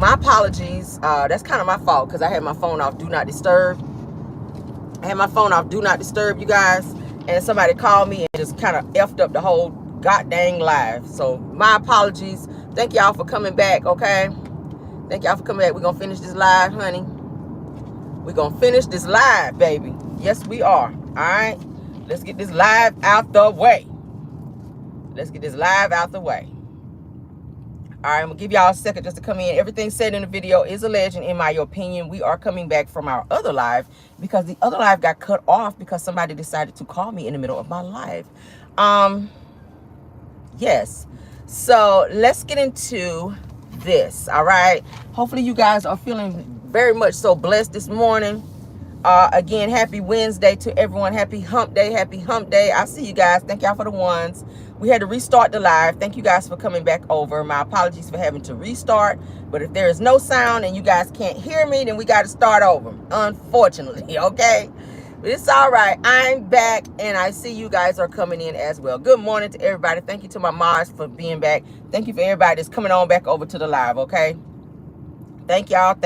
my apologies. That's kind of my fault because I had my phone off do not disturb. I had my phone off do not disturb, you guys, and somebody called me and just kind of effed up the whole god dang live. So my apologies. Thank y'all for coming back, okay? Thank y'all for coming back. We're gonna finish this live, honey. We're gonna finish this live, baby. Yes, we are. All right, let's get this live out the way. Let's get this live out the way. All right, I'm gonna give y'all a second just to come in. Everything said in the video is alleged, in my opinion. We are coming back from our other live because the other live got cut off because somebody decided to call me in the middle of my live. Yes. So let's get into this. All right. Hopefully you guys are feeling very much so blessed this morning. Again, happy Wednesday to everyone. Happy hump day. Happy hump day. I see you guys. Thank y'all for the ones. We had to restart the live. Thank you guys for coming back over. My apologies for having to restart. But if there is no sound and you guys can't hear me, then we got to start over. Unfortunately, okay? But it's all right. I'm back and I see you guys are coming in as well. Good morning to everybody. Thank you to my mods for being back. Thank you for everybody that's coming on back over to the live, okay? Thank y'all,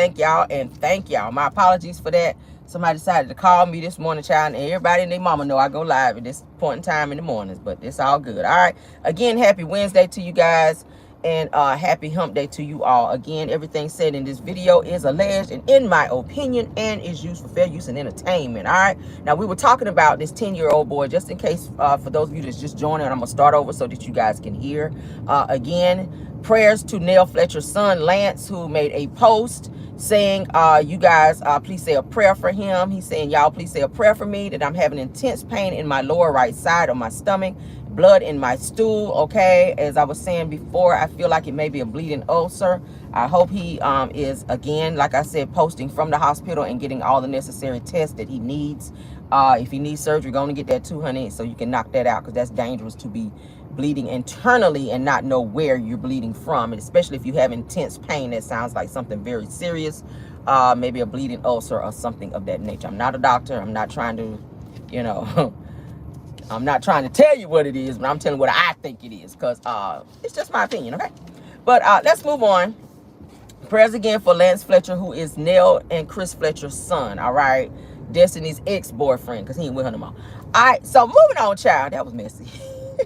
and thank y'all. My apologies for that. Somebody decided to call me this morning, child, and everybody and their mama know I go live at this point in time in the mornings, but it's all good. All right. Again, happy Wednesday to you guys, and happy hump day to you all. Again, everything said in this video is alleged and in my opinion and is used for fair use and entertainment. All right. Now, we were talking about this 10-year-old boy, just in case for those of you that's just joining, I'm going to start over so that you guys can hear. Again, prayers to Nell Fletcher's son, Lance, who made a post saying, you guys, please say a prayer for him. He's saying, y'all, please say a prayer for me, that I'm having intense pain in my lower right side of my stomach, blood in my stool, okay? As I was saying before, I feel like it may be a bleeding ulcer. I hope he is, again, like I said, posting from the hospital and getting all the necessary tests that he needs. If he needs surgery, go and get that too, honey, so you can knock that out, because that's dangerous to be bleeding internally and not know where you're bleeding from, and especially if you have intense pain. That sounds like something very serious, maybe a bleeding ulcer or something of that nature. I'm not a doctor. I'm not trying to, you know, I'm not trying to tell you what it is, but I'm telling what I think it is, because it's just my opinion, okay? But let's move on. Prayers again for Lance Fletcher, who is Nell and Chris Fletcher's son, all right? Destiny's ex-boyfriend, because he ain't with her no more. All right, so moving on, child. That was messy.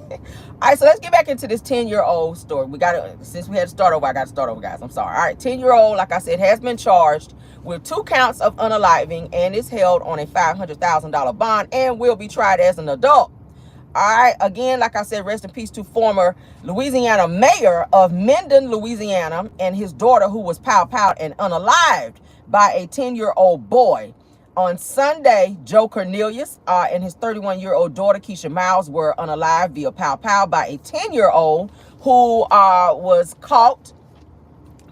All right, so let's get back into this 10-year-old story. We got to, since we had to start over, I got to start over, guys. I'm sorry. All right, 10-year-old, like I said, has been charged with 2 counts of unaliving and is held on a $500,000 bond and will be tried as an adult. All right, again, like I said, rest in peace to former Louisiana mayor of Minden, Louisiana, and his daughter, who was powed and unalived by a 10-year-old boy. On Sunday, Joe Cornelius and his 31-year-old daughter, Keisha Miles, were unalived via pow by a 10-year-old who was caught.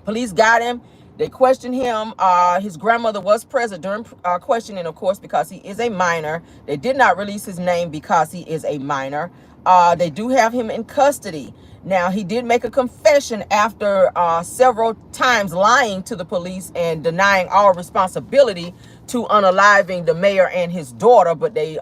Police got him. They questioned him. His grandmother was present during questioning, of course, because he is a minor. They did not release his name because he is a minor. They do have him in custody. Now, he did make a confession after several times lying to the police and denying all responsibility to unaliving the mayor and his daughter, but they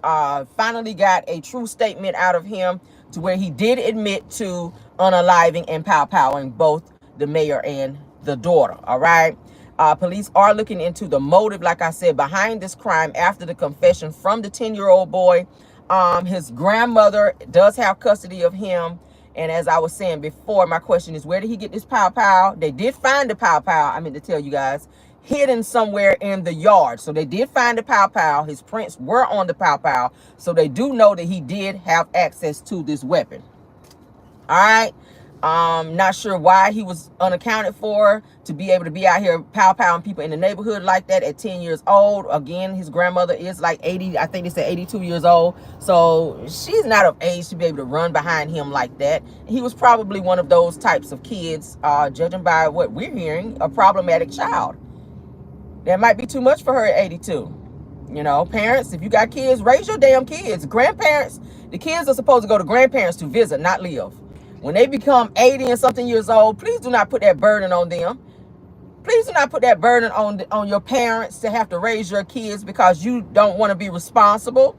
finally got a true statement out of him to where he did admit to unaliving and powing both the mayor and the daughter. All right. Police are looking into the motive, like I said, behind this crime after the confession from the 10-year-old boy. His grandmother does have custody of him. And as I was saying before, my question is, where did he get this pow? They did find the pow. I meant to tell you guys, hidden somewhere in the yard. So they did find the pow. His prints were on the pow. So they do know that he did have access to this weapon. All right. Not sure why he was unaccounted for to be able to be out here powing people in the neighborhood like that at 10 years old. Again, his grandmother is like 80, I think they said 82 years old. So she's not of age to be able to run behind him like that. He was probably one of those types of kids, judging by what we're hearing, a problematic child. That might be too much for her at 82. You know, parents, if you got kids, raise your damn kids. Grandparents, the kids are supposed to go to grandparents to visit, not live. When they become 80 and something years old, please do not put that burden on them. Please do not put that burden on your parents to have to raise your kids because you don't want to be responsible.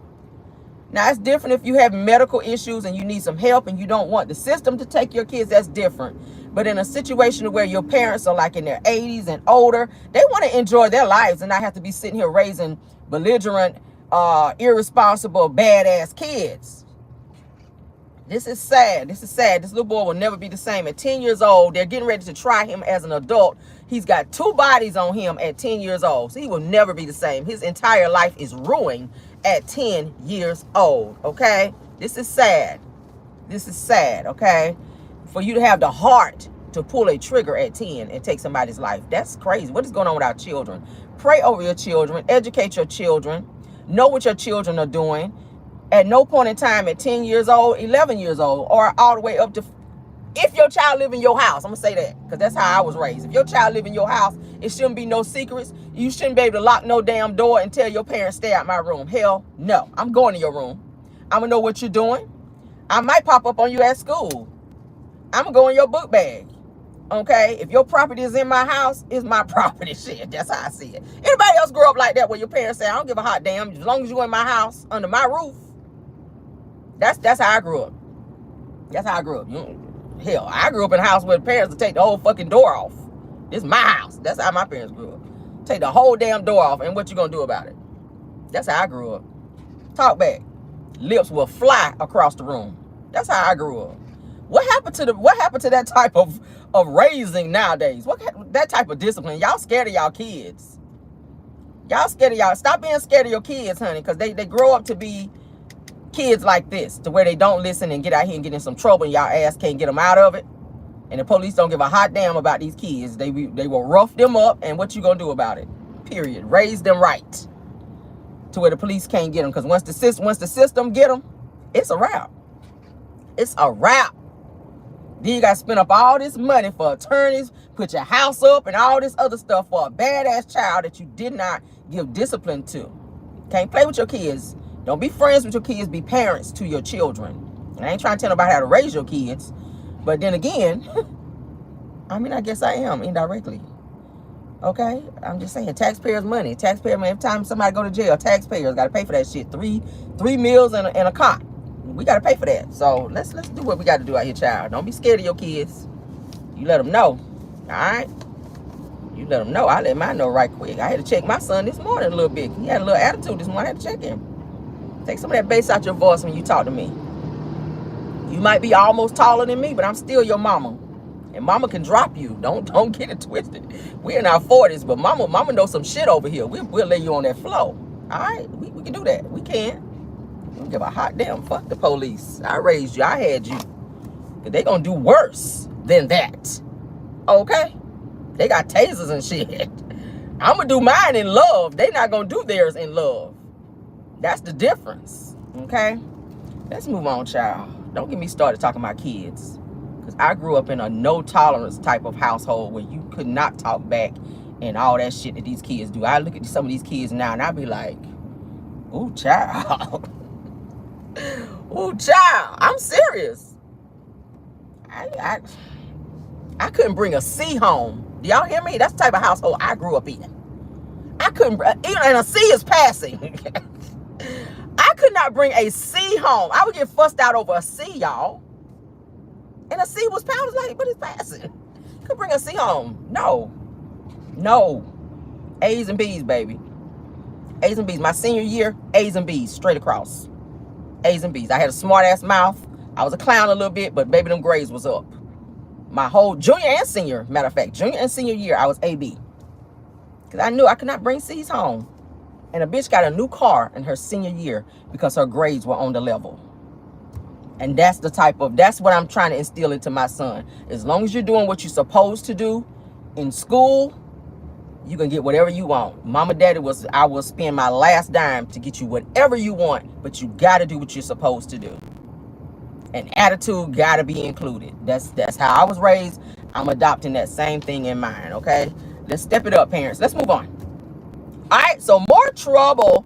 Now, it's different if you have medical issues and you need some help and you don't want the system to take your kids. That's different. But in a situation where your parents are like in their 80s and older, they want to enjoy their lives and not have to be sitting here raising belligerent, irresponsible, badass kids. This is sad. This is sad. This little boy will never be the same. At 10 years old, they're getting ready to try him as an adult. He's got 2 bodies on him at 10 years old. So he will never be the same. His entire life is ruined at 10 years old. Okay? This is sad. This is sad. Okay? For you to have the heart to pull a trigger at 10 and take somebody's life. That's crazy. What is going on with our children? Pray over your children. Educate your children. Know what your children are doing. At no point in time at 10 years old, 11 years old, or all the way up to, if your child live in your house, I'm going to say that because that's how I was raised. If your child live in your house, it shouldn't be no secrets. You shouldn't be able to lock no damn door and tell your parents, stay out my room. Hell no. I'm going to your room. I'm going to know what you're doing. I might pop up on you at school. I'm going to go in your book bag. Okay? If your property is in my house, it's my property. Shit, that's how I see it. Anybody else grow up like that where your parents say, I don't give a hot damn. As long as you're in my house, under my roof. That's how I grew up. That's how I grew up. Hell, I grew up in a house where the parents would take the whole fucking door off. This is my house. That's how my parents grew up. Take the whole damn door off, and what you gonna do about it? That's how I grew up. Talk back. Lips will fly across the room. That's how I grew up. What happened to that type of raising nowadays? That type of discipline? Y'all scared of y'all kids. Y'all scared of y'all. Stop being scared of your kids, honey, because they grow up to be kids like this, to where they don't listen and get out here and get in some trouble and y'all ass can't get them out of it. And the police don't give a hot damn about these kids. They will rough them up, and what you gonna do about it? Period. Raise them right to where the police can't get them, because once the system get them, it's a wrap. It's a wrap. Then you got to spend up all this money for attorneys, put your house up and all this other stuff for a badass child that you did not give discipline to. Can't play with your kids. Don't be friends with your kids. Be parents to your children. And I ain't trying to tell nobody how to raise your kids. But then again, I mean, I guess I am indirectly. Okay? I'm just saying, taxpayers' money. Taxpayer money. Every time somebody go to jail, taxpayers got to pay for that shit. Three meals and a cot. We got to pay for that. So let's do what we got to do out here, child. Don't be scared of your kids. You let them know. All right? You let them know. I let mine know right quick. I had to check my son this morning a little bit. He had a little attitude this morning. I had to check him. Take some of that bass out your voice when you talk to me. You might be almost taller than me, but I'm still your mama. And mama can drop you. Don't get it twisted. We're in our 40s, but mama knows some shit over here. We'll lay you on that floor. All right? We can do that. We can. We don't give a hot damn. Fuck the police. I raised you. I had you. They gonna do worse than that. Okay? They got tasers and shit. I'm gonna do mine in love. They not gonna do theirs in love. That's the difference. Okay? Let's move on, child. Don't get me started talking about kids. Because I grew up in a no tolerance type of household where you could not talk back and all that shit that these kids do. I look at some of these kids now and I be like, ooh, child. Ooh, child. I'm serious. I couldn't bring a C home. Do y'all hear me? That's the type of household I grew up in. I couldn't, and a C is passing. I could not bring a C home. I would get fussed out over a C, y'all. And a C was pounded like, but it's passing. Could bring a C home. No. A's and B's, baby. A's and B's. My senior year, A's and B's, straight across. A's and B's. I had a smart ass mouth. I was a clown a little bit, but baby, them grades was up. My whole junior and senior, matter of fact, junior and senior year, I was AB. Because I knew I could not bring C's home. And a bitch got a new car in her senior year because her grades were on the level. And that's what I'm trying to instill into my son. As long as you're doing what you're supposed to do in school, you can get whatever you want. Mama, daddy I will spend my last dime to get you whatever you want, but you got to do what you're supposed to do. And attitude got to be included. That's how I was raised. I'm adopting that same thing in mine, okay? Let's step it up, parents. Let's move on. All right, so more trouble,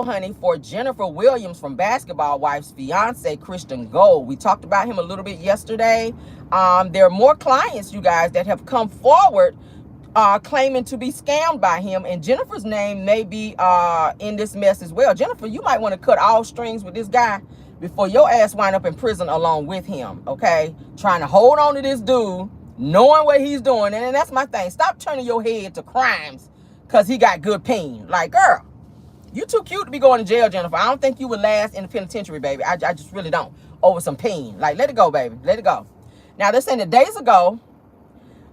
honey, for Jennifer Williams from Basketball Wives' fiance, Christian Gold. We talked about him a little bit yesterday. There are more clients, you guys, that have come forward claiming to be scammed by him, and Jennifer's name may be in this mess as well. Jennifer, you might want to cut all strings with this guy, before your ass wind up in prison along with him, okay? Trying to hold on to this dude, knowing what he's doing. And that's my thing. Stop turning your head to crimes because he got good pain. Like, girl, you too cute to be going to jail, Jennifer. I don't think you would last in the penitentiary, baby. I just really don't. Over some pain. Like, let it go, baby. Let it go. Now, they're saying that days ago,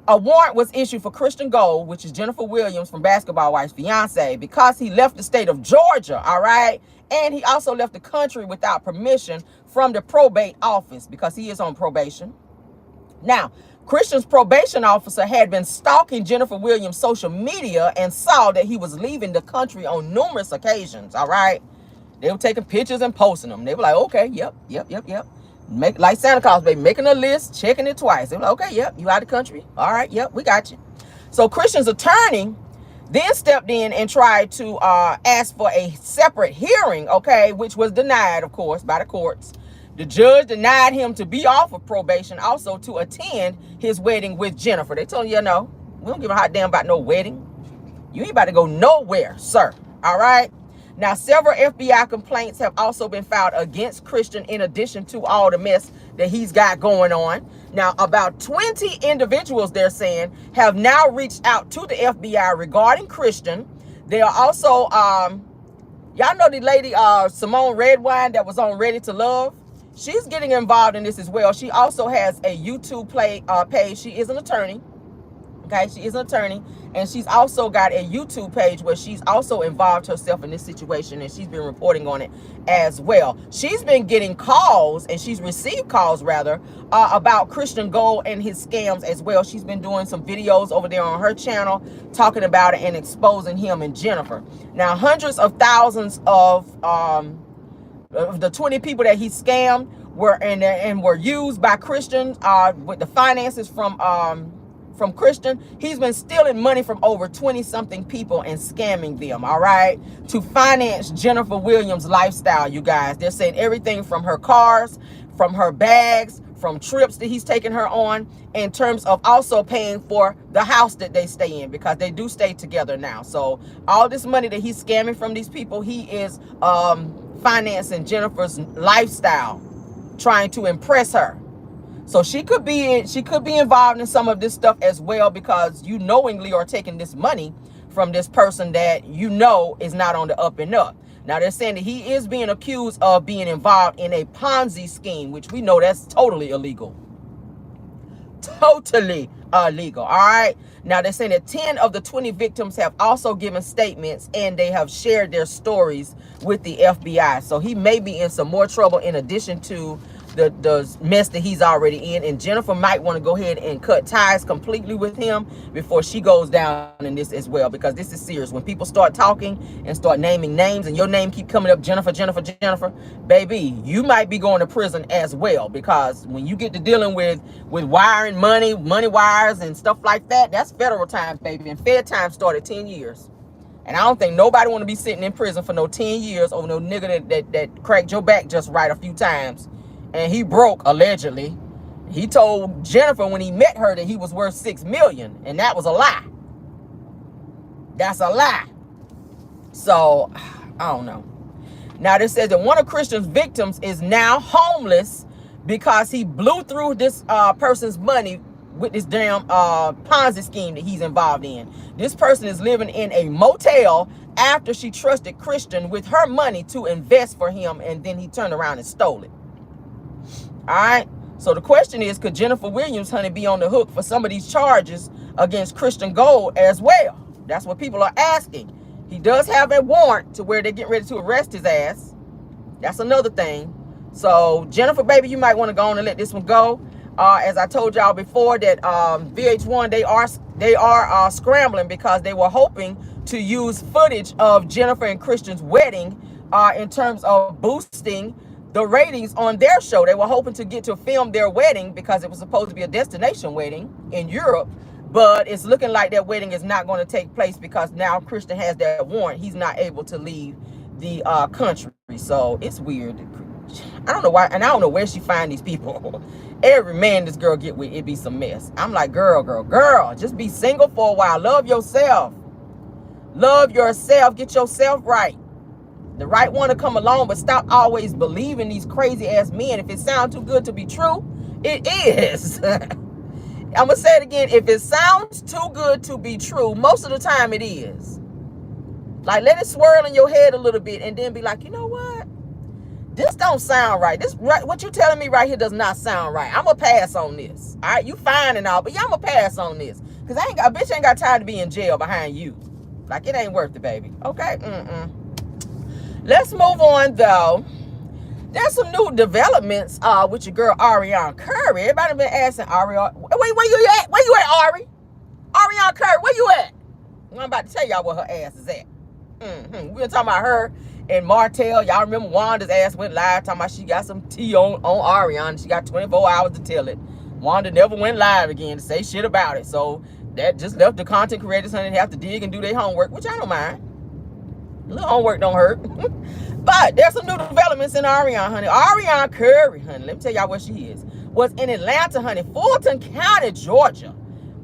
a warrant was issued for Christian Gold, which is Jennifer Williams from Basketball Wives' fiance, because he left the state of Georgia, all right? And he also left the country without permission from the probate office because he is on probation. Now, Christian's probation officer had been stalking Jennifer Williams' social media and saw that he was leaving the country on numerous occasions, all right? They were taking pictures and posting them. They were like, okay, yep. Make like Santa Claus, baby, making a list, checking it twice. They were like, okay, yep, you out of the country. All right, yep, we got you. So Christian's attorney then stepped in and tried to ask for a separate hearing, okay, which was denied, of course, by the courts. The judge denied him to be off of probation, also to attend his wedding with Jennifer. They told him, no, we don't give a hot damn about no wedding. You ain't about to go nowhere, sir. All right. Now, several FBI complaints have also been filed against Christian in addition to all the mess that he's got going on. Now, about 20 individuals, they're saying, have now reached out to the FBI regarding Christian. They are also, y'all know the lady Simone Redwine that was on Ready to Love? She's getting involved in this as well. She also has a YouTube page. She is an attorney. Okay, she is an attorney, and she's also got a YouTube page where she's also involved herself in this situation, and she's been reporting on it as well. She's been getting calls, and she's received calls rather, about Christian Gold and his scams as well. She's been doing some videos over there on her channel talking about it and exposing him and Jennifer. Now, hundreds of thousands of the 20 people that he scammed were used by Christian with the finances from Christian. He's been stealing money from over 20-something people and scamming them, all right, to finance Jennifer Williams' lifestyle, you guys. They're saying everything from her cars, from her bags, from trips that he's taking her on, in terms of also paying for the house that they stay in, because they do stay together now. So all this money that he's scamming from these people, he is financing Jennifer's lifestyle, trying to impress her. So she could be involved in some of this stuff as well, because you knowingly are taking this money from this person that you know is not on the up and up. Now, they're saying that he is being accused of being involved in a Ponzi scheme, which we know that's totally illegal. Totally illegal. All right. Now, they're saying that 10 of the 20 victims have also given statements, and they have shared their stories with the FBI. So he may be in some more trouble in addition to the mess that he's already in. And Jennifer might want to go ahead and cut ties completely with him before she goes down in this as well, because this is serious. When people start talking and start naming names and your name keep coming up, Jennifer, baby, you might be going to prison as well, because when you get to dealing with wiring money wires and stuff like that, that's federal time, baby. And Fed time started 10 years. And I don't think nobody want to be sitting in prison for no 10 years over no nigga that cracked your back just right a few times. And he broke, allegedly. He told Jennifer when he met her that he was worth $6 million. And that was a lie. That's a lie. So, I don't know. Now, this says that one of Christian's victims is now homeless because he blew through this person's money with this damn Ponzi scheme that he's involved in. This person is living in a motel after she trusted Christian with her money to invest for him, and then he turned around and stole it. All right. So the question is, could Jennifer Williams, honey, be on the hook for some of these charges against Christian Gold as well? That's what people are asking. He does have a warrant to where they're getting ready to arrest his ass. That's another thing. So Jennifer, baby, you might want to go on and let this one go. As I told y'all before, that VH1, they are scrambling because they were hoping to use footage of Jennifer and Christian's wedding in terms of boosting the ratings on their show. They were hoping to get to film their wedding because it was supposed to be a destination wedding in Europe, but it's looking like that wedding is not going to take place because now Christian has that warrant. He's not able to leave the country. So it's weird. I don't know why, and I don't know where she find these people. Every man this girl get with, it be some mess. I'm like, girl, just be single for a while. Love yourself. Love yourself. Get yourself right. The right one to come along, but stop always believing these crazy ass men. If it sounds too good to be true, it is. I'm gonna say it again. If it sounds too good to be true, most of the time it is. Like, let it swirl in your head a little bit and then be like, you know what? This don't sound right. This right, what you telling me right here does not sound right. I'm gonna pass on this. All right, you fine and all, but yeah, I'm gonna pass on this. Cause a bitch ain't got time to be in jail behind you. Like, it ain't worth it, baby. Okay? Let's move on though. There's some new developments with your girl Ariane Curry. Everybody been asking Ariane, wait, where you at? Where you at, Ari? Ariane Curry, where you at? I'm about to tell y'all where her ass is at. We been talking about her and Martell. Y'all remember Wanda's ass went live talking about she got some tea on Ariane. She got 24 hours to tell it. Wanda never went live again to say shit about it. So that just left the content creators, honey, to have to dig and do their homework, which I don't mind. A little homework don't hurt. But there's some new developments in Ariane, honey. Ariane Curry, honey, let me tell y'all where she is. Was in Atlanta, honey, Fulton County, Georgia.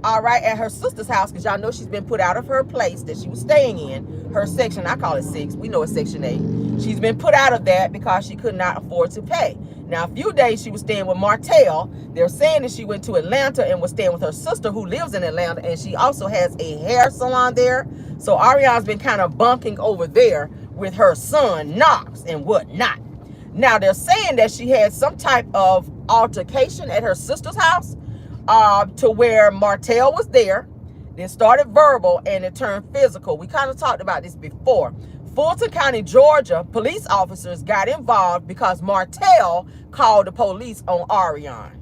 All right, at her sister's house, because y'all know she's been put out of her place that she was staying in, her section. I call it 6. We know it's section 8. She's been put out of that because she could not afford to pay. Now, a few days she was staying with Martell. They're saying that she went to Atlanta and was staying with her sister who lives in Atlanta, and she also has a hair salon there. So Ariane's been kind of bunking over there with her son, Knox, and whatnot. Now, they're saying that she had some type of altercation at her sister's house to where Martell was there. Then started verbal and it turned physical. We kind of talked about this before. Fulton County, Georgia, police officers got involved because Martell called the police on Ariane.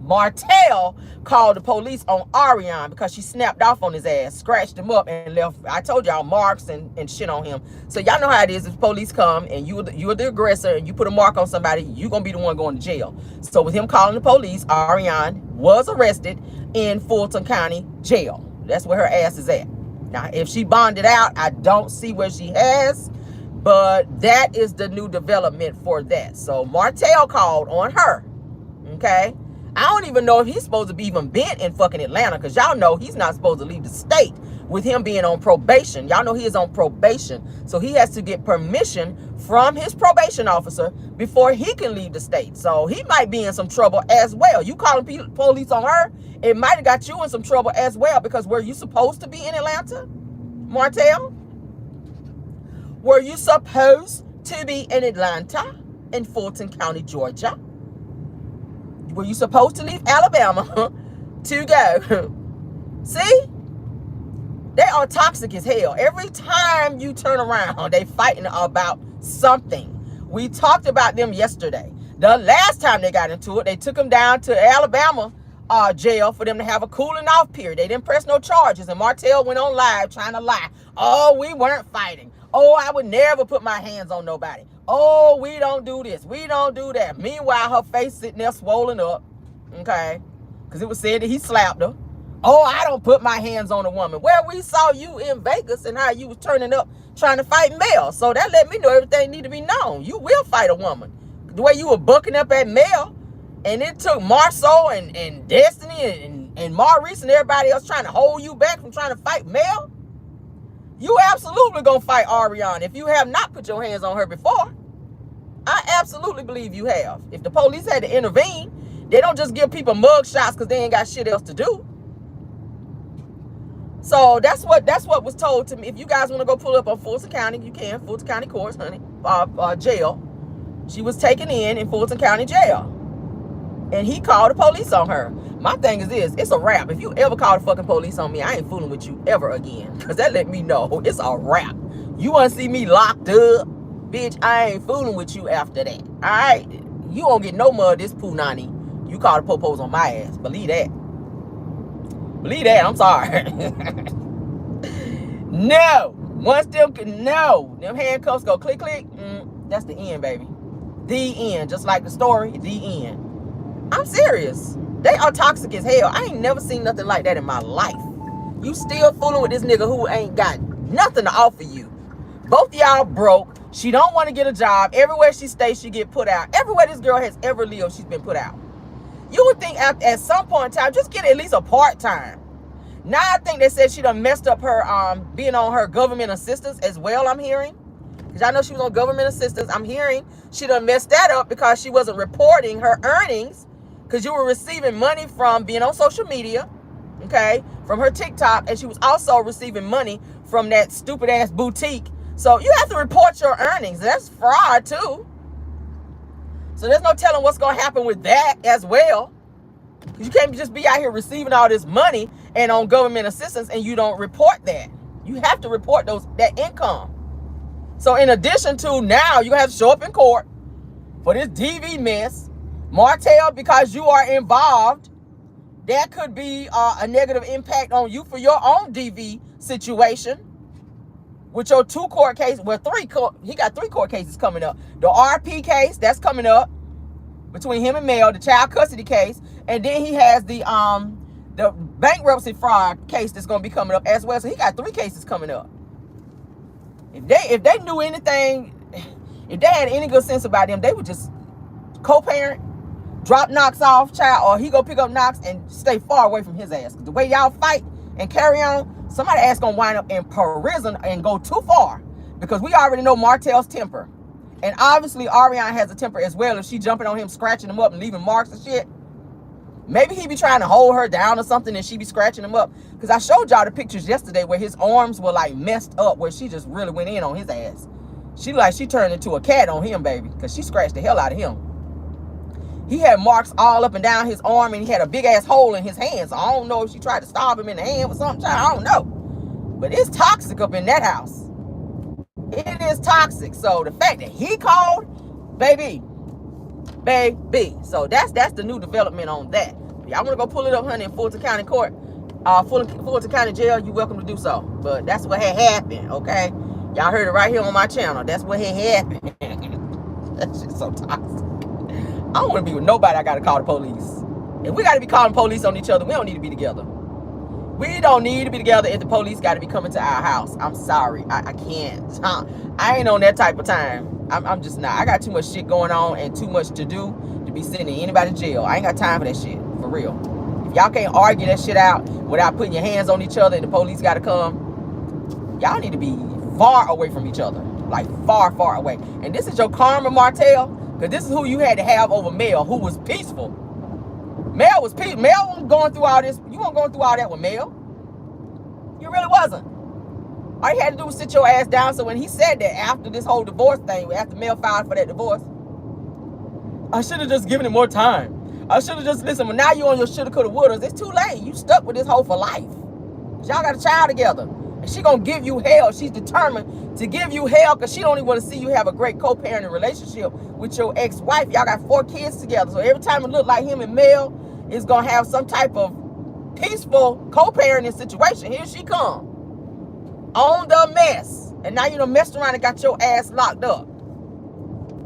Martell called the police on Ariane because she snapped off on his ass, scratched him up, and left, I told y'all, marks and shit on him. So y'all know how it is. If police come and you're the aggressor and you put a mark on somebody, you're going to be the one going to jail. So with him calling the police, Ariane was arrested in Fulton County Jail. That's where her ass is at. Now, if she bonded out, I don't see where she has, but that is the new development for that. So Martell called on her, okay? I don't even know if he's supposed to be even been in fucking Atlanta, because y'all know he's not supposed to leave the state with him being on probation. Y'all know he is on probation, so he has to get permission from his probation officer before he can leave the state. So he might be in some trouble as well. You calling police on her, it might have got you in some trouble as well, because were you supposed to be in Atlanta, Martell? Were you supposed to be in Atlanta, in Fulton County, Georgia? Were you supposed to leave Alabama to go? See? They are toxic as hell. Every time you turn around, they fighting about something. We talked about them yesterday. The last time they got into it, they took them down to Alabama jail for them to have a cooling off period. They didn't press no charges, and Martell went on live trying to lie. Oh, we weren't fighting. Oh, I would never put my hands on nobody. Oh, we don't do this. We don't do that. Meanwhile, her face sitting there swollen up, okay? Because it was said that he slapped her. Oh, I don't put my hands on a woman. Well, we saw you in Vegas and how you was turning up trying to fight Mel. So that let me know everything need to be known. You will fight a woman. The way you were bucking up at Mel, and it took Marceau and Destiny and Maurice and everybody else trying to hold you back from trying to fight Mel. You absolutely gonna fight Ariane if you have not put your hands on her before. I absolutely believe you have. If the police had to intervene, they don't just give people mug shots because they ain't got shit else to do. So that's what was told to me. If you guys want to go pull up on Fulton County, you can. Fulton County courts, honey, jail. She was taken in Fulton County jail, and he called the police on her. My thing is this: it's a wrap. If you ever call the fucking police on me, I ain't fooling with you ever again, because that let me know it's a wrap. You want to see me locked up, bitch? I ain't fooling with you after that. All right, you won't get no more of this punani. You call the popos on my ass. Believe that. Believe that. I'm sorry. No. Once them handcuffs go click, click, that's the end, baby. The end. Just like the story, the end. I'm serious. They are toxic as hell. I ain't never seen nothing like that in my life. You still fooling with this nigga who ain't got nothing to offer you. Both of y'all broke. She don't want to get a job. Everywhere she stays, she get put out. Everywhere this girl has ever lived, she's been put out. You would think at some point in time, just get at least a part-time. Now I think they said she done messed up her being on her government assistance as well, I'm hearing. Because I know she was on government assistance. I'm hearing she done messed that up because she wasn't reporting her earnings, because you were receiving money from being on social media, okay, from her TikTok, and she was also receiving money from that stupid ass boutique. So you have to report your earnings. That's fraud too. So there's no telling what's going to happen with that as well. You can't just be out here receiving all this money and on government assistance and you don't report that. You have to report that income. So in addition to now, you're going to have to show up in court for this DV mess. Martel, because you are involved, that could be a negative impact on you for your own DV situation. With your 2 court cases, well, he got 3 court cases coming up. The RP case, that's coming up between him and Mel, the child custody case. And then he has the bankruptcy fraud case that's going to be coming up as well. So he got 3 cases coming up. If they knew anything, if they had any good sense about them, they would just co-parent, drop Knox off, child, or he go pick up Knox and stay far away from his ass. Because the way y'all fight and carry on, somebody's ass gonna wind up in prison and go too far. Because we already know Martel's temper. And obviously Ariane has a temper as well. If she jumping on him, scratching him up and leaving marks and shit. Maybe he be trying to hold her down or something and she be scratching him up. Because I showed y'all the pictures yesterday where his arms were like messed up, where she just really went in on his ass. She turned into a cat on him, baby, because she scratched the hell out of him. He had marks all up and down his arm, and he had a big ass hole in his hand. So I don't know if she tried to stab him in the hand with something. I don't know. But it's toxic up in that house. It is toxic. So the fact that he called, baby. So that's the new development on that. Y'all want to go pull it up, honey, in Fulton County Court, Fulton County Jail, you're welcome to do so. But that's what had happened, okay? Y'all heard it right here on my channel. That's what had happened. That shit's so toxic. I don't want to be with nobody I got to call the police. If we got to be calling police on each other, we don't need to be together. We don't need to be together if the police got to be coming to our house. I'm sorry. I can't. I ain't on that type of time. I'm just not. I got too much shit going on and too much to do to be sending anybody to jail. I ain't got time for that shit. For real. If y'all can't argue that shit out without putting your hands on each other and the police got to come, y'all need to be far away from each other. Like far, far away. And this is your karma, Martel. Because this is who you had to have over Mel, who was peaceful. Mel was peaceful. Mel wasn't going through all this. You weren't going through all that with Mel. You really wasn't. All you had to do was sit your ass down. So when he said that after this whole divorce thing, after Mel filed for that divorce, I should have just given him more time. I should have just listened. But now you on your shoulda, coulda, wouldas. It's too late. You stuck with this hoe for life. Y'all got a child together. And she gonna give you hell. She's determined to give you hell because she don't even want to see you have a great co-parenting relationship with your ex-wife. Y'all got 4 kids together. So every time it look like him and Mel is gonna have some type of peaceful co-parenting situation, here she come. On the mess. And now you done messed around and got your ass locked up.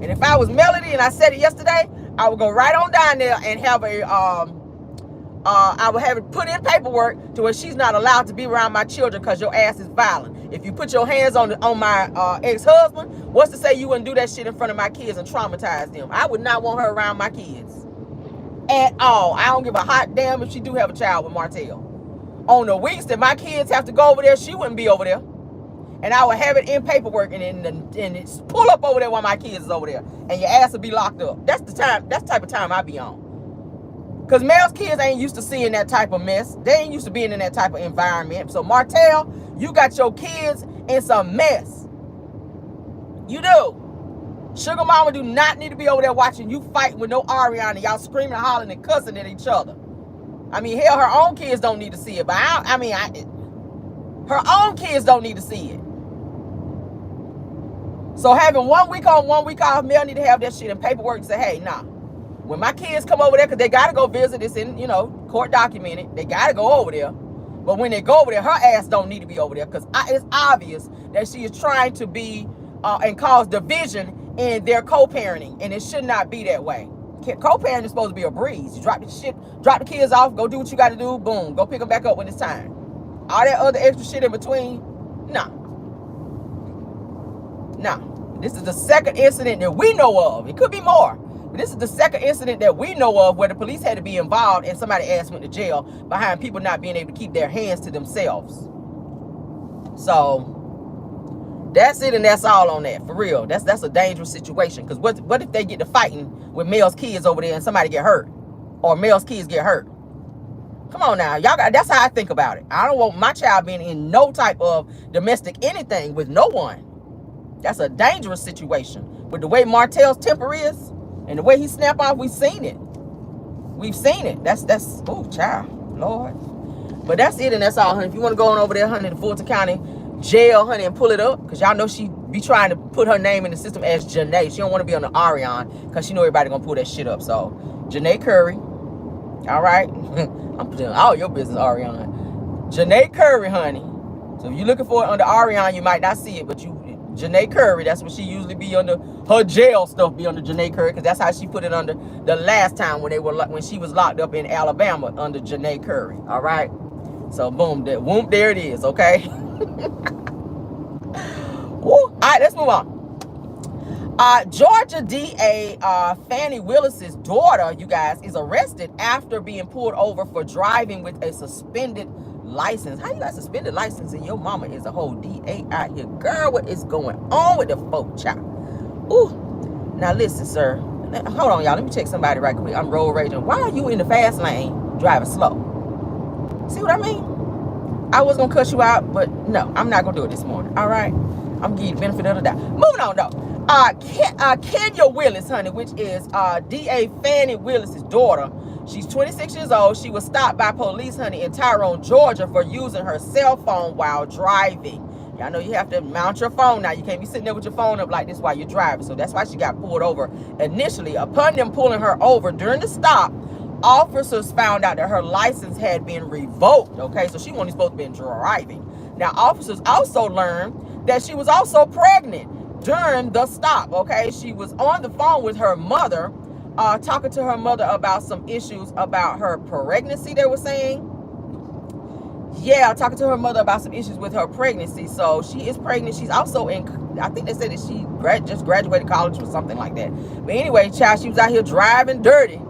And if I was Melody, and I said it yesterday, I would go right on down there and have I would have it put in paperwork to where she's not allowed to be around my children because your ass is violent. If you put your hands on my ex-husband, what's to say you wouldn't do that shit in front of my kids and traumatize them? I would not want her around my kids at all. I don't give a hot damn if she do have a child with Martel. On the weeks that my kids have to go over there, she wouldn't be over there. And I would have it in paperwork and it's pull up over there while my kids is over there. And your ass will be locked up. That's the time. That's the type of time I be on. Because Mel's kids ain't used to seeing that type of mess. They ain't used to being in that type of environment. So Martel, you got your kids in some mess. You do. Sugar Mama do not need to be over there watching you fighting with no Ariane and y'all screaming and hollering and cussing at each other. I mean, hell, her own kids don't need to see it. But her own kids don't need to see it. So having 1 week on, 1 week off, Mel need to have that shit in paperwork and say, hey, nah. When my kids come over there, because they got to go visit, it's in, court documented. They got to go over there. But when they go over there, her ass don't need to be over there because it's obvious that she is trying to be and cause division in their co-parenting. And it should not be that way. Co-parenting is supposed to be a breeze. You drop the kids off, go do what you got to do, boom, go pick them back up when it's time. All that other extra shit in between, nah. This is the second incident that we know of. It could be more. But this is the second incident that we know of where the police had to be involved and somebody ass went to jail behind people not being able to keep their hands to themselves. So, That's it, and that's all on that. For real, that's a dangerous situation. Because what if they get to fighting with Mel's kids over there and somebody get hurt, or Mel's kids get hurt? Come on now, y'all got. That's how I think about it. I don't want my child being in no type of domestic anything with no one. That's a dangerous situation. With the way Martell's temper is and the way he snap off, we've seen it. We've seen it. That's oh child, Lord. But that's it, and that's all, honey. If you want to go on over there, honey, to Fulton County Jail, honey, and pull it up, because y'all know she be trying to put her name in the system as Janae. She don't want to be on the Ariane, because she know everybody gonna pull that shit up. So Janae Curry, all right. I'm putting all your business, Ariane. Janae Curry, honey. So if you're looking for it under Ariane, you might not see it, but Janae Curry, that's what she usually be under. Her jail stuff be under Janae Curry, because that's how she put it under the last time when she was locked up in Alabama under Janae Curry. All right. So boom, there it is. Okay. Woo. All right, let's move on. Georgia DA Fani Willis's daughter, you guys, is arrested after being pulled over for driving with a suspended license. How you got suspended license and your mama is a whole DA out here? Girl, what is going on with the folk child? Ooh. Now listen, sir. Hold on, y'all. Let me check somebody right quick. I'm road raging. Why are you in the fast lane driving slow? See what I mean? I was gonna cuss you out, but no, I'm not gonna do it this morning. All right, I'm gonna give you the benefit of the doubt. Moving on though. Kenya Willis, honey, which is DA Fani Willis's daughter. She's 26 years old. She was stopped by police, honey, in Tyrone, Georgia, for using her cell phone while driving. Y'all know you have to mount your phone now. You can't be sitting there with your phone up like this while you're driving. So that's why she got pulled over initially. Upon them pulling her over during the stop, officers found out that her license had been revoked. Okay, so she wasn't supposed to be driving. Now, officers also learned that she was also pregnant during the stop. Okay, she was on the phone with her mother, talking to her mother about some issues about her pregnancy, they were saying. Yeah, talking to her mother about some issues with her pregnancy. So she is pregnant. She's also in, I think they said that she just graduated college or something like that. But anyway, child, she was out here driving dirty.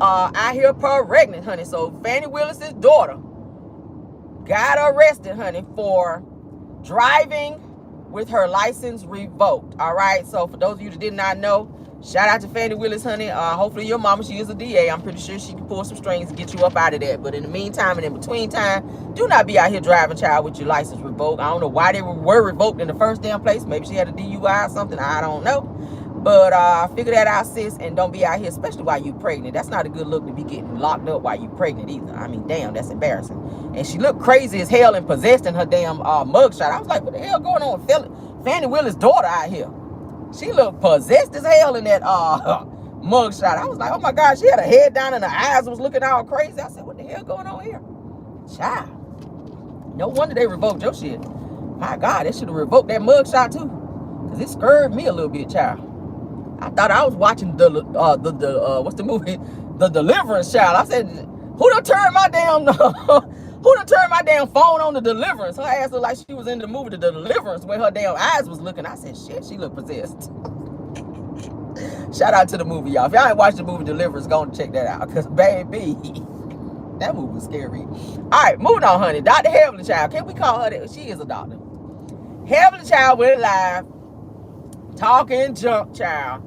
Out here pregnant, honey. So Fani Willis's daughter got arrested, honey, for driving with her license revoked. All right. So for those of you that did not know, shout out to Fani Willis, honey. Hopefully your mama, she is a DA. I'm pretty sure she can pull some strings and get you up out of that. But in the meantime and in between time, do not be out here driving, child, with your license revoked. I don't know why they were revoked in the first damn place. Maybe she had a DUI or something. I don't know. But figure that out, sis, and don't be out here, especially while you're pregnant. That's not a good look to be getting locked up while you're pregnant either. I mean, damn, that's embarrassing. And she looked crazy as hell and possessed in her damn mugshot. I was like, what the hell going on with Fani Willis' daughter out here? She looked possessed as hell in that mugshot. I was like, oh my God, she had her head down and her eyes was looking all crazy. I said, what the hell going on here? Child. No wonder they revoked your shit. My God, they should have revoked that mugshot too. Because it scared me a little bit, child. I thought I was watching what's the movie? The Deliverance, child. I said, who done turned my damn phone on The Deliverance? Her ass looked like she was in the movie The Deliverance where her damn eyes was looking. I said, shit, she looked possessed. Shout out to the movie, y'all. If y'all ain't watched the movie Deliverance, go and check that out. Because, baby, that movie was scary. All right, moving on, honey. Dr. Heavenly Child. Can we call her that? She is a doctor. Heavenly Child went live. Talking junk, child.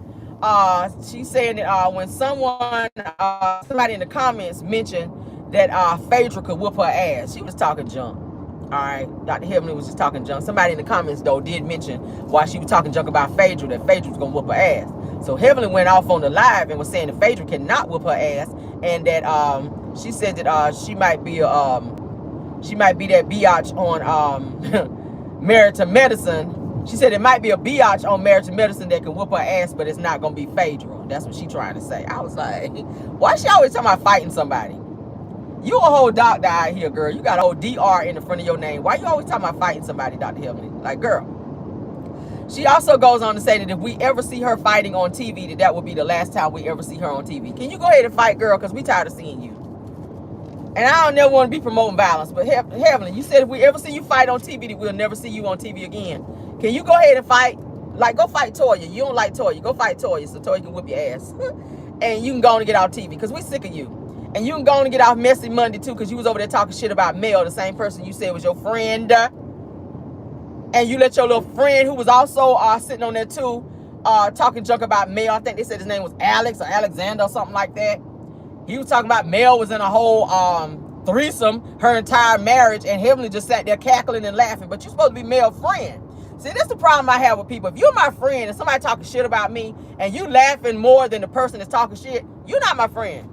She's saying that when somebody in the comments mentioned that Phaedra could whoop her ass, she was talking junk. All right, Dr. Heavenly was just talking junk. Somebody in the comments though did mention while she was talking junk about Phaedra that Phaedra was gonna whoop her ass. So Heavenly went off on the live and was saying that Phaedra cannot whoop her ass, and that she said that she might be that biatch on Married to Medicine. She said it might be a biatch on Married to Medicine that can whoop her ass, but it's not going to be Phaedra. That's what she trying to say. I was like, why she always talking about fighting somebody? You a whole doctor out here, girl. You got a whole DR in the front of your name. Why you always talking about fighting somebody, Dr. Heavenly? Like, girl. She also goes on to say that if we ever see her fighting on TV, that will be the last time we ever see her on TV. Can you go ahead and fight, girl? Because we tired of seeing you. And I don't never want to be promoting violence, but Heavenly, you said if we ever see you fight on TV, that we'll never see you on TV again. Can you go ahead and fight? Like, go fight Toya. You don't like Toya. Go fight Toya so Toya can whip your ass. And you can go on and get off TV because we're sick of you. And you can go on and get off Messy Monday too because you was over there talking shit about Mel, the same person you said was your friend. and you let your little friend who was also sitting on there too, talking junk about Mel. I think they said his name was Alex or Alexander or something like that. He was talking about Mel was in a whole threesome her entire marriage, and Heavenly just sat there cackling and laughing. But you're supposed to be Mel's friend. See, this is the problem I have with people. If you're my friend and somebody talking shit about me and you laughing more than the person that's talking shit, you're not my friend.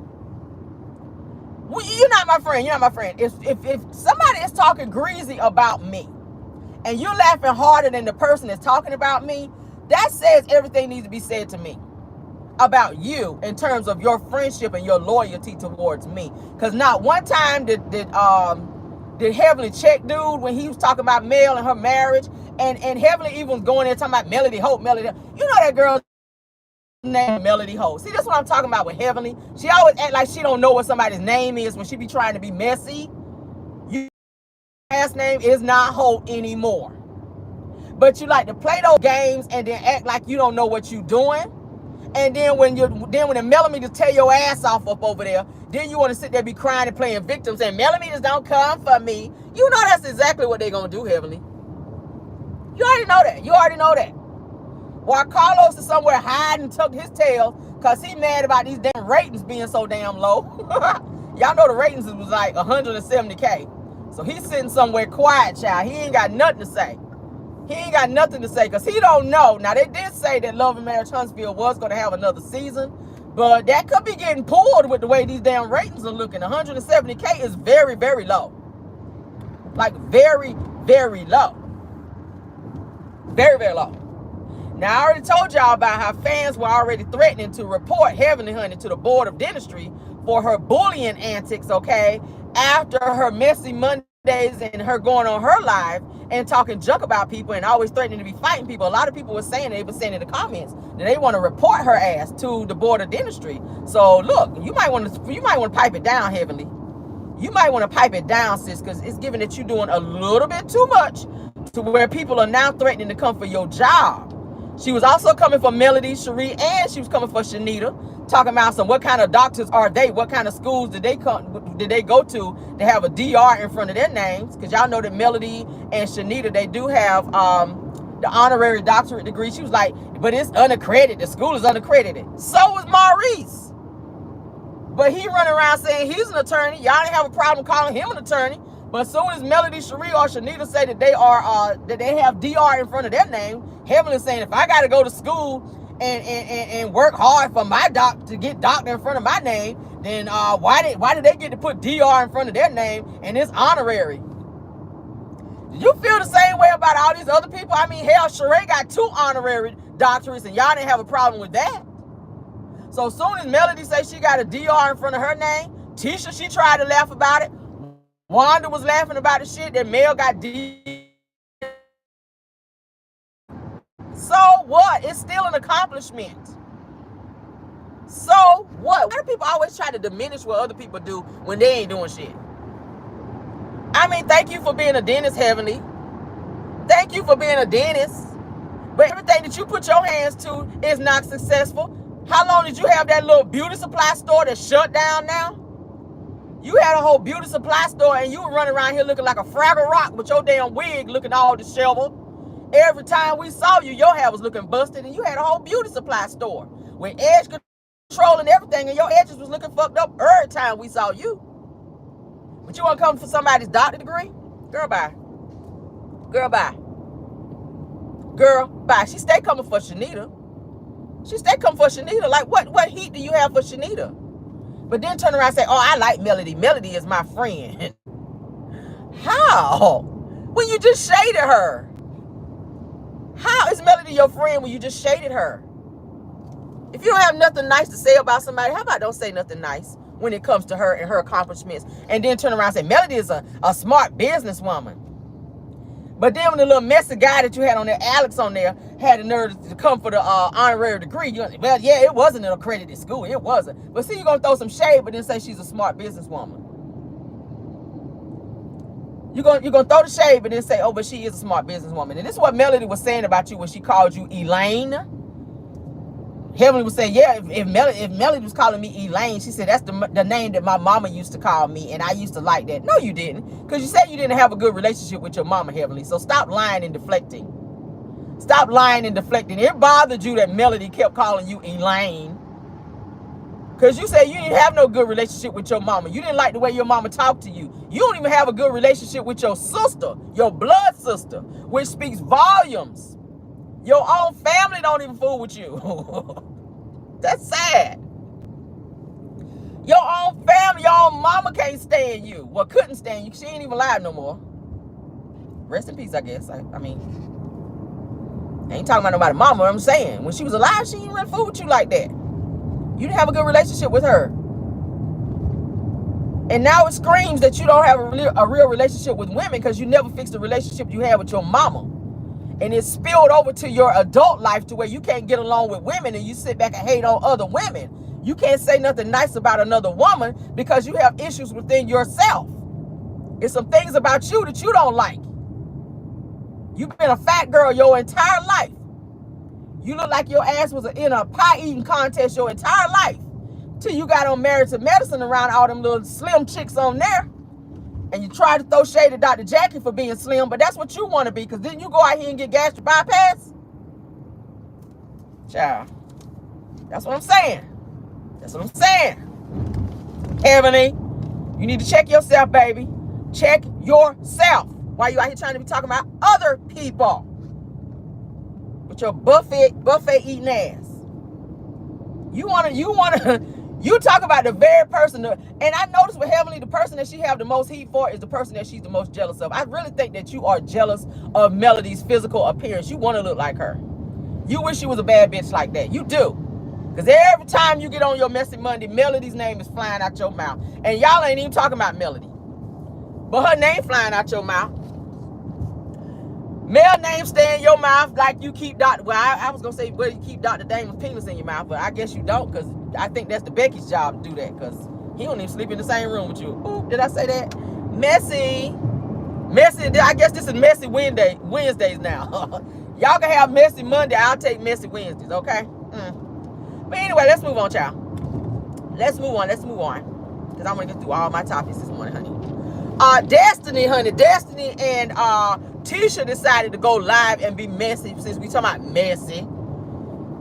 You're not my friend. You're not my friend. If somebody is talking greasy about me and you're laughing harder than the person that's talking about me, that says everything needs to be said to me about you in terms of your friendship and your loyalty towards me. Because not one time did Heavenly check dude when he was talking about Mel and her marriage, and Heavenly even was going there talking about Melody Hope. You know that girl's name, Melody Hope. See, that's what I'm talking about with Heavenly. She always act like she don't know what somebody's name is when she be trying to be messy. Your last name is not Hope anymore. But you like to play those games and then act like you don't know what you're doing. And then when the millimeters tear your ass off up over there, then you want to sit there be crying and playing victim, saying millimeters don't come for me. You know that's exactly what they're gonna do, Heavenly. You already know that. You already know that. While Carlos is somewhere hiding, tucked his tail, cause he mad about these damn ratings being so damn low. Y'all know the ratings was like 170K. So he's sitting somewhere quiet, child. He ain't got nothing to say. He ain't got nothing to say because he don't know. Now, they did say that Love and Marriage Huntsville was going to have another season, but that could be getting pulled with the way these damn ratings are looking. 170K is very, very low. Like, very, very low. Very, very low. Now, I already told y'all about how fans were already threatening to report Heavenly Honey to the Board of Dentistry for her bullying antics, okay, after her messy Mondays and her going on her live and talking junk about people and always threatening to be fighting people. A lot of people were saying, they were saying in the comments that they want to report her ass to the Board of Dentistry. So look, you might want to pipe it down, Heavenly. You might want to pipe it down, sis, because it's given that you're doing a little bit too much to where people are now threatening to come for your job. She was also coming for Melody, Cherie, and she was coming for Shanita, talking about what kind of doctors are they? What kind of schools did they go to have a DR in front of their names? Because y'all know that Melody and Shanita, they do have the honorary doctorate degree. She was like, but it's unaccredited. The school is unaccredited. So was Maurice. But he running around saying he's an attorney. Y'all didn't have a problem calling him an attorney. But as soon as Melody, Cherie, or Shanita say that they are that they have DR in front of their name, Heavenly saying, if I got to go to school and work hard for my to get doctor in front of my name, then why did they get to put DR in front of their name and it's honorary? Do you feel the same way about all these other people? I mean, hell, Sheree got 2 honorary doctorates and y'all didn't have a problem with that. So as soon as Melody says she got a DR in front of her name, Tisha, she tried to laugh about it. Wanda was laughing about the shit that Mel got D. So what? It's still an accomplishment. So what? Why do people always try to diminish what other people do when they ain't doing shit? I mean, thank you for being a dentist, Heavenly. Thank you for being a dentist. But everything that you put your hands to is not successful. How long did you have that little beauty supply store that shut down now? You had a whole beauty supply store and you were running around here looking like a Fraggle Rock with your damn wig looking all disheveled. Every time we saw you, your hair was looking busted and you had a whole beauty supply store with edge control and everything, and your edges was looking fucked up every time we saw you. But you want to come for somebody's doctor degree? Girl, bye. Girl, bye. Girl, bye. She stay coming for Shanita. She stay coming for Shanita. Like, what heat do you have for Shanita? But then turn around and say, oh, I like Melody. Melody is my friend. How? When you just shaded her. How is Melody your friend when you just shaded her? If you don't have nothing nice to say about somebody, how about don't say nothing nice when it comes to her and her accomplishments? And then turn around and say, Melody is a smart businesswoman. But then when the little messy guy that you had on there, Alex on there, had the nerve to come for the honorary degree, well, yeah, it wasn't an accredited school. It wasn't. But see, you're going to throw some shade, but then say she's a smart businesswoman. You're gonna throw the shade, but then say, oh, but she is a smart businesswoman. And this is what Melody was saying about you when she called you Elaine. Heavenly was saying, yeah, if Melody was calling me Elaine, she said, that's the name that my mama used to call me, and I used to like that. No, you didn't, because you said you didn't have a good relationship with your mama, Heavenly. So stop lying and deflecting. Stop lying and deflecting. It bothered you that Melody kept calling you Elaine, because you said you didn't have no good relationship with your mama. You didn't like the way your mama talked to you. You don't even have a good relationship with your sister, your blood sister, which speaks volumes. Your own family don't even fool with you. That's sad. Your own family, your own mama can't stand you. Well, couldn't stand you. She ain't even alive no more. Rest in peace, I guess. I mean, I ain't talking about nobody mama. I'm saying, when she was alive, she ain't really fool with you like that. You didn't have a good relationship with her. And now it screams that you don't have a real relationship with women because you never fixed the relationship you had with your mama. And it spilled over to your adult life to where you can't get along with women and you sit back and hate on other women. You can't say nothing nice about another woman because you have issues within yourself. It's some things about you that you don't like. You've been a fat girl your entire life. You look like your ass was in a pie eating contest your entire life. Till you got on Married to Medicine around all them little slim chicks on there. And you try to throw shade at Dr. Jackie for being slim, but that's what you want to be, because didn't you go out here and get gastric bypass? Child. That's what I'm saying. That's what I'm saying. Heavenly, you need to check yourself, baby. Check yourself. Why you out here trying to be talking about other people? With your buffet eating ass. You talk about the very person, and I noticed with Heavenly, the person that she have the most heat for is the person that she's the most jealous of. I really think that you are jealous of Melody's physical appearance. You want to look like her. You wish you was a bad bitch like that. You do. Because every time you get on your Messy Monday, Melody's name is flying out your mouth. And y'all ain't even talking about Melody. But her name flying out your mouth. Mel name stay in your mouth like you keep Dr. Well, I was going to say, well, you keep Dr. Damon's penis in your mouth, but I guess you don't, because I think that's the Becky's job to do that, because he don't even sleep in the same room with you. Ooh, did I say that? Messy. I guess this is Messy Wednesdays now. Y'all can have Messy Monday. I'll take Messy Wednesdays, okay? But anyway, let's move on, child. Let's move on. Because I want to get through all my topics this morning, honey. Destiny and Tisha decided to go live and be messy. Since we talking about messy,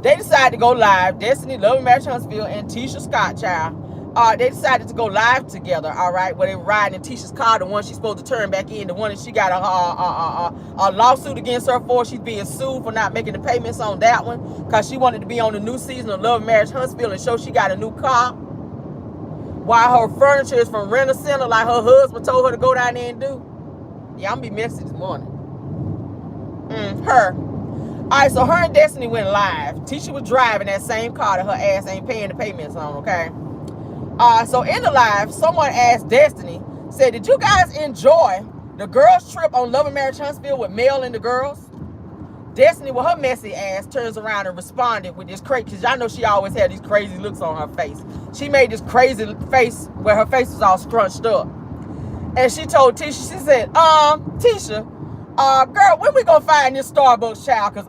they decided to go live. Destiny, Love and Marriage Huntsville, and Tisha Scott, child. They decided to go live together. All right, where they were riding in Tisha's car, the one she's supposed to turn back in, the one that she got a lawsuit against her for. She's being sued for not making the payments on that one because she wanted to be on the new season of Love and Marriage Huntsville and show she got a new car. While her furniture is from Rent-A-Center, like her husband told her to go down there and do. Yeah, I'm gonna be messy this morning. Her. All right, so her and Destiny went live. Tisha was driving that same car that her ass ain't paying the payments on, okay? So in the live, someone asked Destiny, said, did you guys enjoy the girls' trip on Love and Marriage Huntsville with Mel and the girls? Destiny, with her messy ass, turns around and responded with this crazy, because y'all know she always had these crazy looks on her face. She made this crazy face where her face was all scrunched up. And she told Tisha, she said, Tisha, girl, when we gonna find this Starbucks child? Because,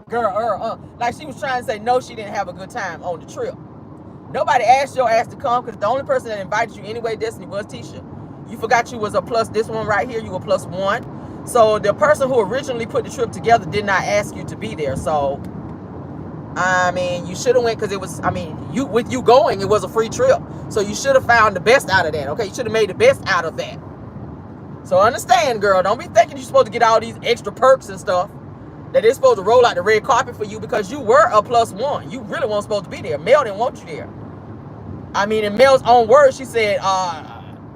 girl, like she was trying to say, no, she didn't have a good time on the trip. Nobody asked your ass to come, because the only person that invited you anyway, Destiny, was Tisha. You forgot you was a plus, this one right here, you were +1. So the person who originally put the trip together did not ask you to be there. So, I mean, you should have went, because it was, I mean, with you going, it was a free trip. So you should have found the best out of that, okay? You should have made the best out of that. So understand, girl, don't be thinking you're supposed to get all these extra perks and stuff. That they're supposed to roll out the red carpet for you because you were a +1. You really weren't supposed to be there. Mel didn't want you there. I mean, in Mel's own words, she said,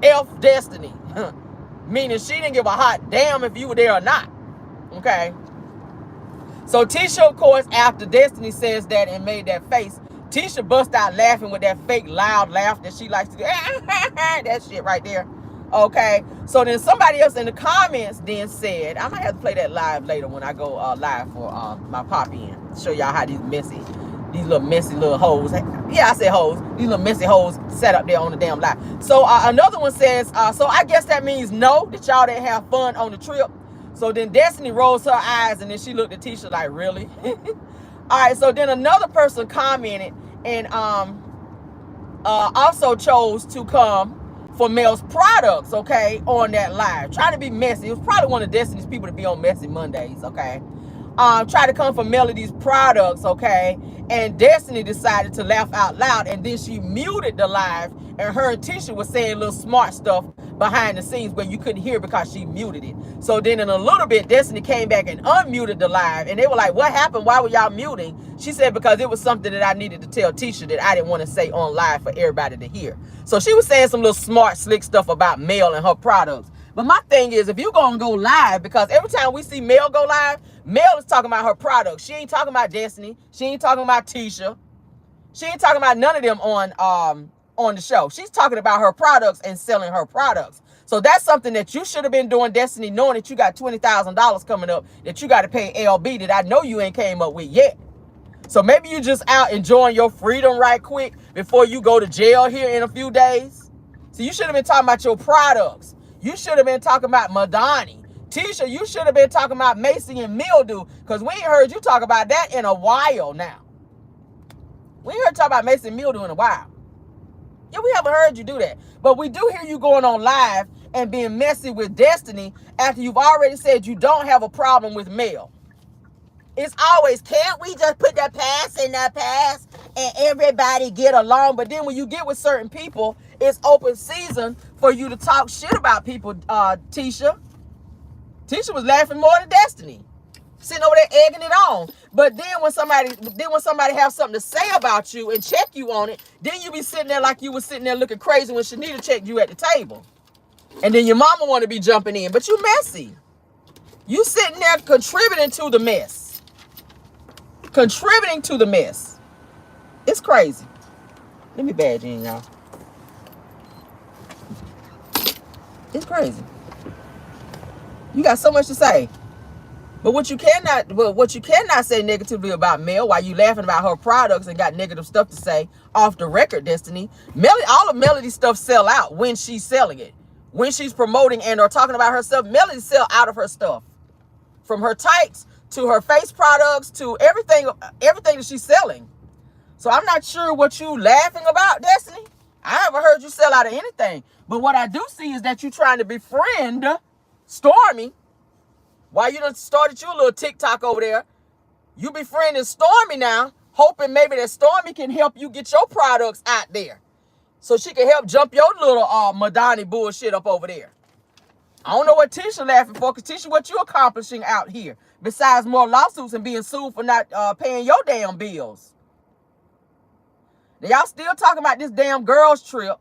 F Destiny. Meaning she didn't give a hot damn if you were there or not. Okay. So Tisha, of course, after Destiny says that and made that face, Tisha bust out laughing with that fake loud laugh that she likes to do. That shit right there. Okay. So then somebody else in the comments then said, I might have to play that live later when I go live for my pop-in. Show y'all how these little messy little hoes. Yeah, I said hoes. These little messy hoes set up there on the damn live. So another one says, so I guess that means no, that y'all didn't have fun on the trip. So then Destiny rolls her eyes and then she looked at Tisha like, really? All right, so then another person commented and also chose to come for Mel's products, okay, on that live. Trying to be messy. It was probably one of Destiny's people to be on Messy Mondays, okay. Try to come for Melody's products, okay, and Destiny decided to laugh out loud, and then she muted the live, and her and Tisha was saying little smart stuff behind the scenes where you couldn't hear because she muted it. So then in a little bit, Destiny came back and unmuted the live, and they were like, what happened? Why were y'all muting? She said, because it was something that I needed to tell Tisha that I didn't want to say on live for everybody to hear. So she was saying some little smart, slick stuff about Mel and her products. But my thing is, if you're going to go live, because every time we see Mel go live, Mel is talking about her products. She ain't talking about Destiny. She ain't talking about Tisha. She ain't talking about none of them on the show. She's talking about her products and selling her products. So that's something that you should have been doing, Destiny, knowing that you got $20,000 coming up that you got to pay LB that I know you ain't came up with yet. So maybe you just out enjoying your freedom right quick before you go to jail here in a few days. So you should have been talking about your products. You should have been talking about Madani. Tisha, you should have been talking about Macy and Mildew, because we ain't heard you talk about that in a while now. We ain't heard you talk about Macy and Mildew in a while. Yeah, we haven't heard you do that. But we do hear you going on live and being messy with Destiny after you've already said you don't have a problem with Mel. It's always, can't we just put the past in the past and everybody get along? But then when you get with certain people, it's open season for you to talk shit about people, Tisha. Tisha was laughing more than Destiny, sitting over there egging it on. But then when somebody have something to say about you and check you on it, then you be sitting there like you was sitting there looking crazy when Shanita checked you at the table. And then your mama want to be jumping in, but you messy. You sitting there contributing to the mess. Contributing to the mess. It's crazy. Let me badge in, y'all. It's crazy. You got so much to say. But what you cannot say negatively about Mel while you laughing about her products and got negative stuff to say off the record, Destiny. All of Melody's stuff sell out when she's selling it. When she's promoting and or talking about herself, Melody sell out of her stuff. From her tights to her face products to everything that she's selling. So I'm not sure what you laughing about, Destiny. I haven't heard you sell out of anything. But what I do see is that you trying to befriend Stormy. Why you done started your little TikTok over there? You befriending Stormy now, hoping maybe that Stormy can help you get your products out there. So she can help jump your little Madani bullshit up over there. I don't know what Tisha laughing for, because Tisha, what you accomplishing out here? Besides more lawsuits and being sued for not paying your damn bills. Now, y'all still talking about this damn girls trip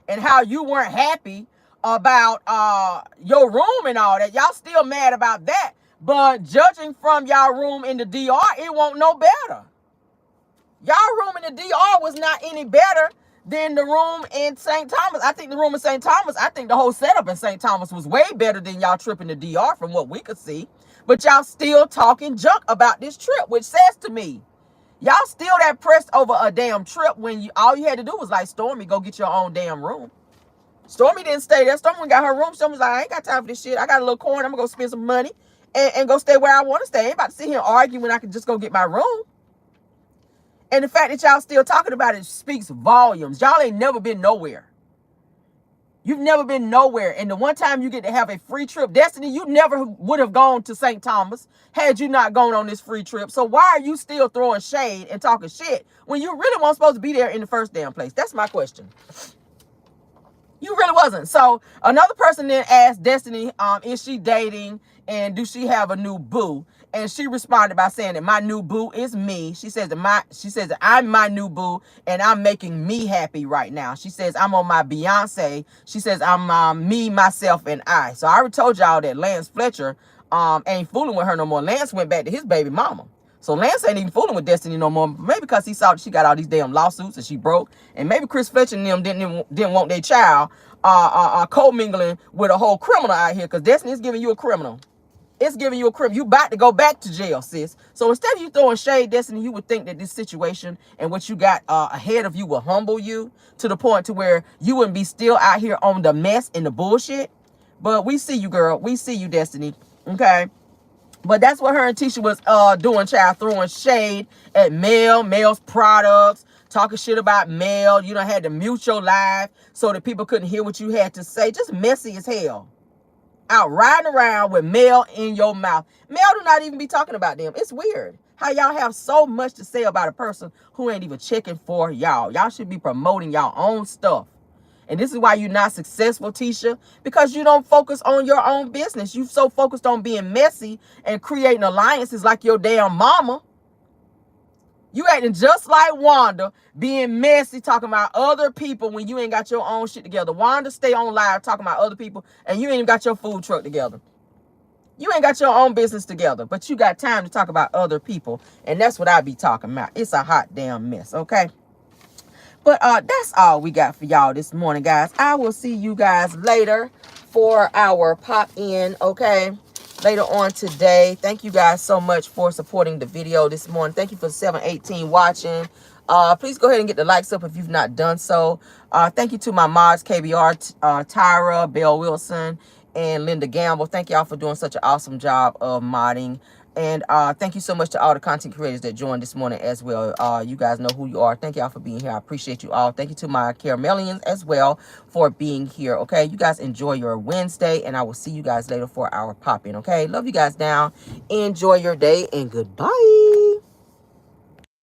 and how you weren't happy about your room and all that. Y'all still mad about that. But judging from y'all room in the DR, it won't no better. Y'all room in the DR was not any better than the room in St. Thomas. I think the room in St. Thomas, I think the whole setup in St. Thomas was way better than y'all trip in the DR from what we could see. But y'all still talking junk about this trip, which says to me, y'all still that pressed over a damn trip when all you had to do was like, Stormy, go get your own damn room. Stormy didn't stay there. Stormy got her room. Stormy was like, I ain't got time for this shit. I got a little coin. I'm going to go spend some money and go stay where I want to stay. I ain't about to sit here and argue when I can just go get my room. And the fact that y'all still talking about it speaks volumes. Y'all ain't never been nowhere. You've never been nowhere. And the one time you get to have a free trip, Destiny, you never would have gone to St. Thomas had you not gone on this free trip. So why are you still throwing shade and talking shit when you really weren't supposed to be there in the first damn place? That's my question. You really wasn't. So another person then asked Destiny, is she dating and do she have a new boo? And she responded by saying that my new boo is me. She says that I'm my new boo and I'm making me happy right now. She says I'm on my Beyonce. She says I'm me, myself, and I. So I already told y'all that Lance Fletcher ain't fooling with her no more. Lance went back to his baby mama. So Lance ain't even fooling with Destiny no more. Maybe because he saw she got all these damn lawsuits and she broke. And maybe Chris Fletcher and them didn't want their child co-mingling with a whole criminal out here, because Destiny is giving you a criminal. It's giving you a criminal. You about to go back to jail, sis. So instead of you throwing shade, Destiny, you would think that this situation and what you got ahead of you will humble you to the point to where you wouldn't be still out here on the mess and the bullshit. But we see you, girl. We see you, Destiny. Okay? But that's what her and Tisha was doing, child, throwing shade at Mel's products, talking shit about Mel. You done had to mute your live so that people couldn't hear what you had to say. Just messy as hell. Out riding around with Mel in your mouth. Mel do not even be talking about them. It's weird how y'all have so much to say about a person who ain't even checking for y'all. Y'all should be promoting y'all own stuff. And this is why you're not successful, Tisha, because you don't focus on your own business. You so focused on being messy and creating alliances like your damn mama. You acting just like Wanda, being messy, talking about other people when you ain't got your own shit together. Wanda stay on live talking about other people, and you ain't even got your food truck together. You ain't got your own business together, but you got time to talk about other people. And that's what I be talking about. It's a hot damn mess, okay? But that's all we got for y'all this morning, guys. I will see you guys later for our pop-in, okay? Later on today. Thank you guys so much for supporting the video this morning. Thank you for 718 watching. Please go ahead and get the likes up if you've not done so. Thank you to my mods, KBR, Tyra, Belle Wilson, and Linda Gamble. Thank y'all for doing such an awesome job of modding. And thank you so much to all the content creators that joined this morning as well. You guys know who you are. Thank y'all for being here. I appreciate you all. Thank you to my Caramelians as well for being here. Okay, you guys enjoy your Wednesday, and I will see you guys later for our pop-in. Okay, love you guys now. Enjoy your day, and goodbye.